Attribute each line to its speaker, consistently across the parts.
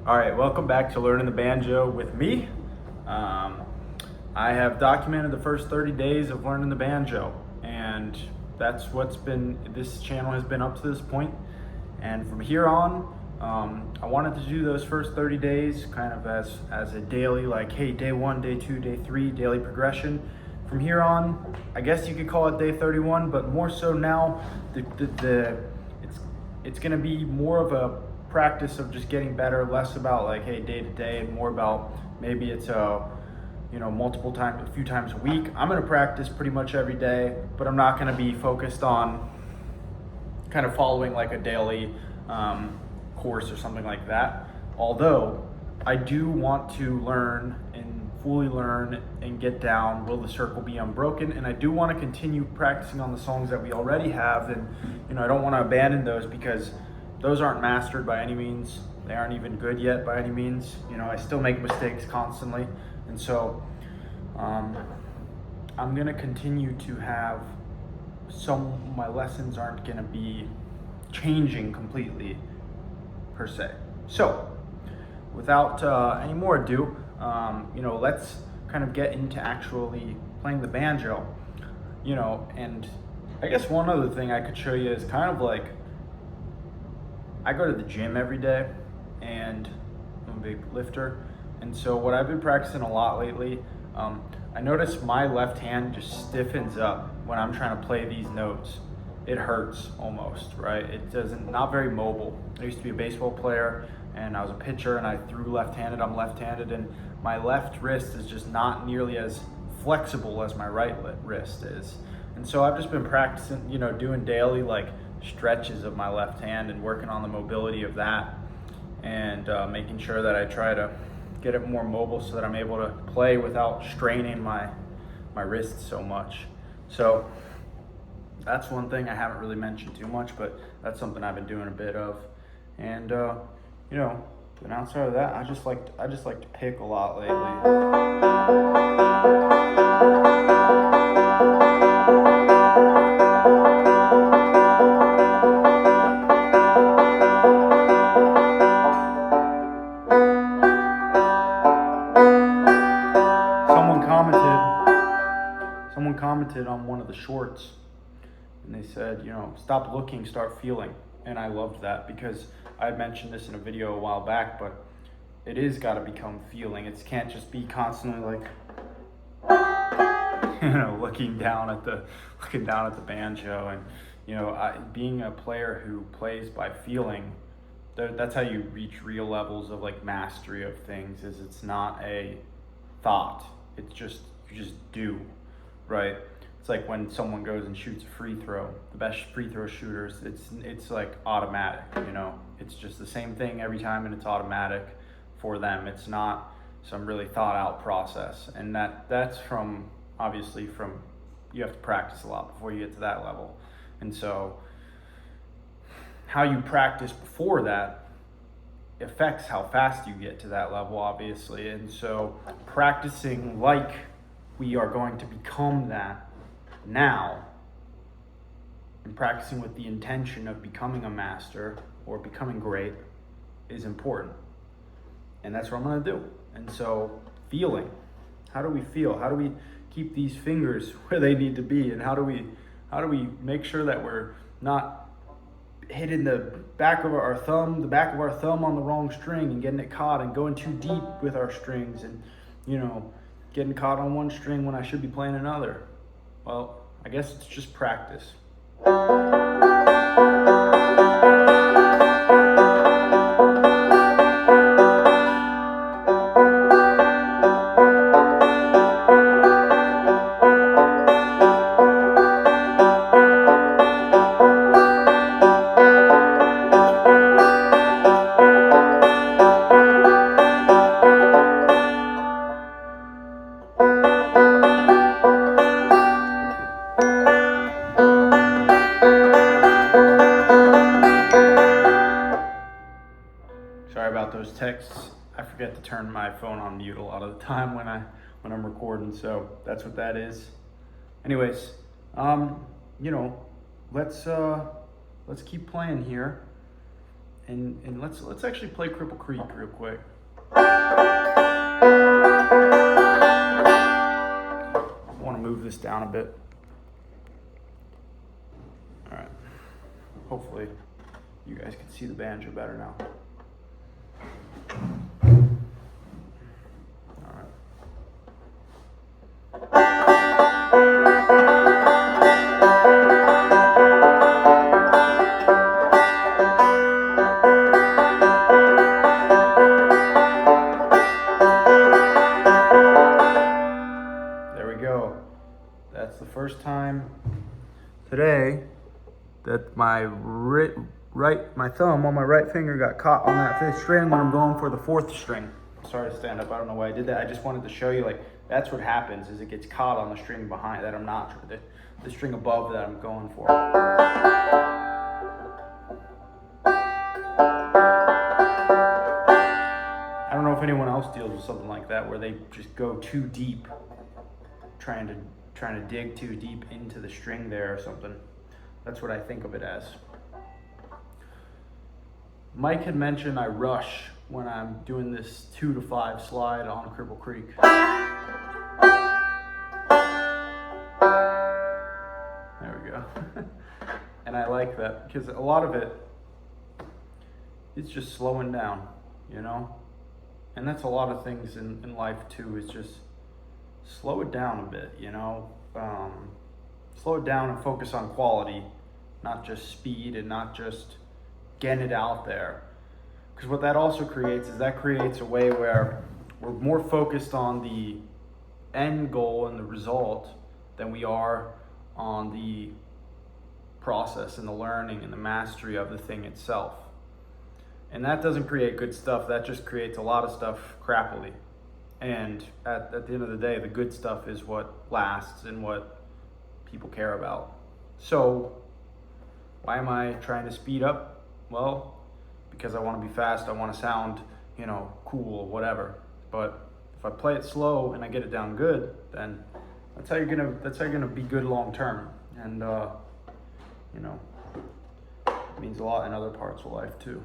Speaker 1: All right, welcome back to Learning the Banjo with me. I have documented the first 30 days of learning the banjo, and that's this channel has been up to this point. And from here on, I wanted to do those first 30 days kind of as a daily, like, hey, day 1, day 2, day 3, daily progression. From here on, I guess you could call it day 31, but more so now, it's going to be more of a practice of just getting better, less about like, hey, day to day, and more about maybe it's multiple times, a few times a week. I'm going to practice pretty much every day, but I'm not going to be focused on kind of following like a daily course or something like that. Although I do want to learn and fully learn and get down Will the Circle Be Unbroken, and I do want to continue practicing on the songs that we already have, and I don't want to abandon those because those aren't mastered by any means. They aren't even good yet by any means. I still make mistakes constantly, and so I'm gonna continue to have my lessons aren't gonna be changing completely per se. So without any more ado, let's kind of get into actually playing the banjo. And I guess one other thing I could show you is kind of like, I go to the gym every day and I'm a big lifter. And so what I've been practicing a lot lately, I notice my left hand just stiffens up when I'm trying to play these notes. It hurts almost, right? Not very mobile. I used to be a baseball player and I was a pitcher and I threw left-handed. I'm left-handed and my left wrist is just not nearly as flexible as my right wrist is. And so I've just been practicing, doing daily like stretches of my left hand and working on the mobility of that, and making sure that I try to get it more mobile so that I'm able to play without straining my wrist so much. So that's one thing I haven't really mentioned too much, but that's something I've been doing a bit of. And but outside of that, I just like to pick a lot lately. Someone commented on one of the shorts and they said, stop looking, start feeling. And I loved that because I had mentioned this in a video a while back, but it is got to become feeling. It can't just be constantly like, looking down at the banjo. And being a player who plays by feeling, that's how you reach real levels of like mastery of things. It's not a thought. It's just, you just do, right? It's like when someone goes and shoots a free throw, the best free throw shooters, it's like automatic, it's just the same thing every time and it's automatic for them. It's not some really thought out process. And that's obviously from you have to practice a lot before you get to that level. And so how you practice before that affects how fast you get to that level, obviously. And so practicing like we are going to become that now, and practicing with the intention of becoming a master or becoming great is important. And that's what I'm going to do. And so feeling, how do we feel? How do we keep these fingers where they need to be? And how do we make sure that we're not hitting the back of our thumb on the wrong string and getting it caught and going too deep with our strings and, getting caught on one string when I should be playing another? Well, I guess it's just practice. Sorry about those texts. I forget to turn my phone on mute a lot of the time when I'm recording, so that's what that is. Anyways, let's keep playing here. And let's actually play Cripple Creek real quick. I want to move this down a bit. All right. Hopefully you guys can see the banjo better now. That's the first time today that my my thumb on my right finger got caught on that fifth string when I'm going for the fourth string. Sorry to stand up. I don't know why I did that. I just wanted to show you, like, that's what happens is it gets caught on the string behind that I'm not, the string above that I'm going for. I don't know if anyone else deals with something like that where they just go too deep, trying to dig too deep into the string there or something. That's what I think of it as. Mike had mentioned I rush when I'm doing this 2 to 5 slide on Cripple Creek. There we go. And I like that because a lot of it's just slowing down, you know? And that's a lot of things in life too, is just slow it down a bit, you know? Slow it down and focus on quality, not just speed and not just getting it out there. Because what that also creates is that creates a way where we're more focused on the end goal and the result than we are on the process and the learning and the mastery of the thing itself. And that doesn't create good stuff. That just creates a lot of stuff crappily. And at the end of the day, the good stuff is what lasts and what people care about. So why am I trying to speed up? Well, because I want to be fast. I want to sound, you know, cool, whatever. But if I play it slow and I get it down good, then that's how you're gonna be good long term. And you know, it means a lot in other parts of life too.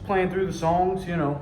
Speaker 1: Playing through the songs, you know.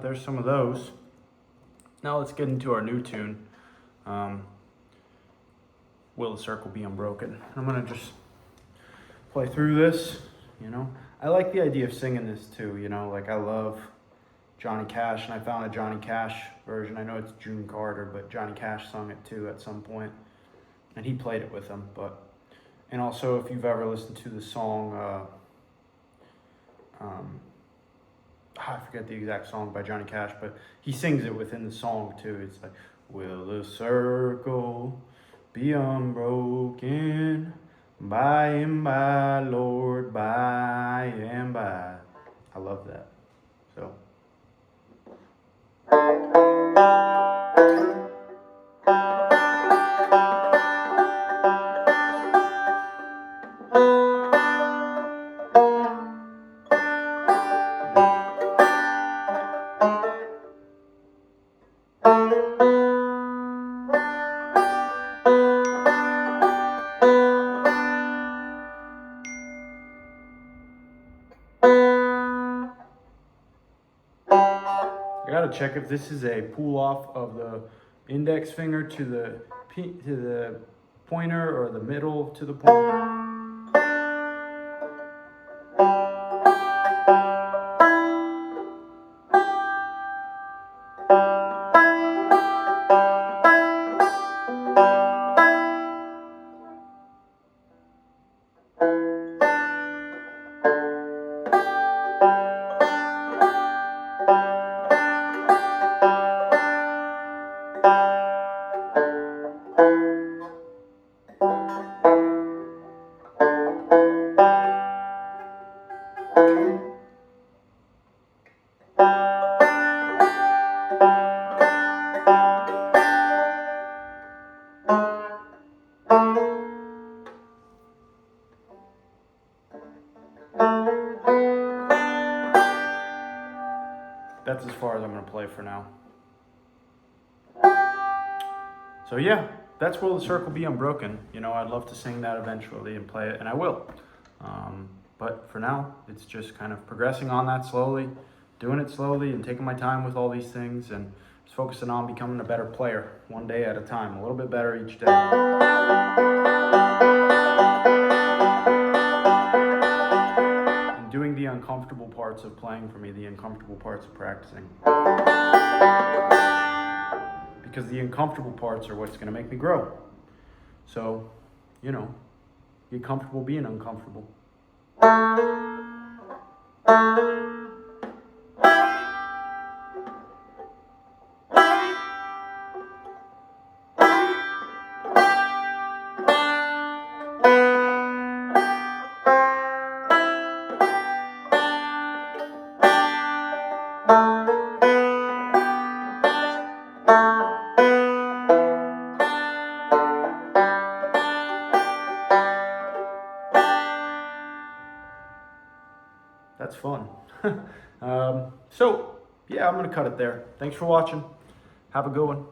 Speaker 1: there's some of those. Now let's get into our new tune. Will the Circle Be Unbroken? I'm gonna just play through this, you know. I like the idea of singing this too, you know, like I love Johnny Cash, and I found a Johnny Cash version. I know it's June Carter, but Johnny Cash sung it too at some point, and he played it with him. And also, if you've ever listened to the song, I forget the exact song by Johnny Cash, but he sings it within the song too. It's like, will the circle be unbroken by and by, Lord, by and by. I love that. So. I gotta check if this is a pull off of the index finger to the pointer or the middle to the pointer. That's as far as I'm going to play for now. So yeah, that's Will the Circle Be Unbroken. You know, I'd love to sing that eventually and play it, and I will. But for now, it's just kind of progressing on that slowly, doing it slowly and taking my time with all these things and just focusing on becoming a better player one day at a time, a little bit better each day. And doing the uncomfortable parts of playing for me, the uncomfortable parts of practicing. Because the uncomfortable parts are what's going to make me grow. So, you know, get comfortable being uncomfortable. That's fun. So, yeah, I'm going to cut it there. Thanks for watching. Have a good one.